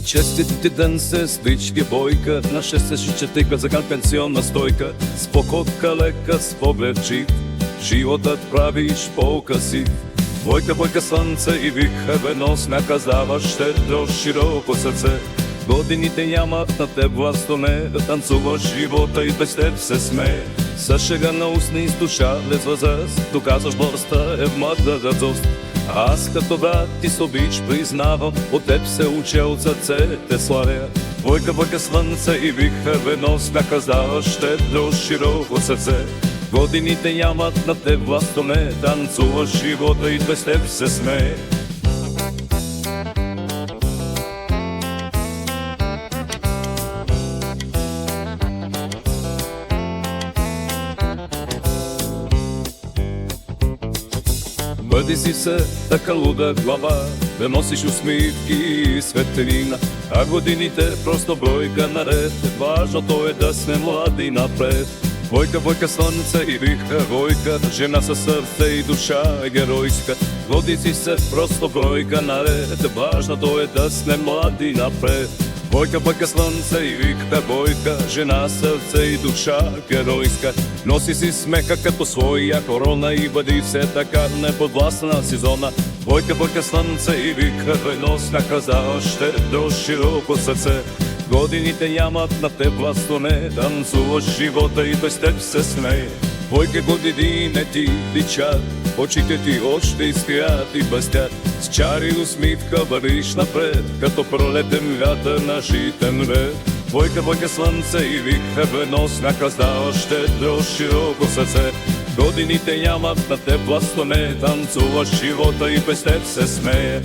Честит ти ден, сестрички, бойка, на 64 за пенсионна стойка, с покотка лека, с поглед чит, животът правиш по-красив. Бойка, бойка, слънце и виха венос, наказаваш щедро, широко сърце. Годините нямат на теб власт, не да танцуваш живота и без теб се смее. С шега на устни, с душа без възраст, доказваш властта е в млада радост. Аз като брат ти с обич признавам, от теб се уча, от сърце те славя. Бойка, бойка, слънце и виха венос, наказаваш щедро, широко сърце. Годините нямат на теб власт, не танцуваш живота и без теб се смее. Бъди си се така луда глава, да носиш усмивки и светлина, а годините просто бройка наред, важното е да сме млади напред. Бойка, бойка, слънце и виха войка, жена със сърце и душа е геройска. Годи си се просто бройка наред, важното е да сме млади напред. Бойка, бойка, слънце и виха бойка, жена, сърце и душа геройска. Носи си смеха като своя корона и бъди все така неподвластна си зона. Бойка, бойка, слънце и виха венос, наказаваш щедро, широко сърце. Годините нямат на теб власт, не танцуваш живота и без теб се смее. Бойка, години ти личат, очите ти още изкрят и блестят. С чари усмивка вървиш напред, като пролетен вятър на житен ред. Бойка, бойка, слънце и виха венос, наказаваш щедро, широко сърце. Годините нямат на теб власт, не танцуваш живота и без теб се смее.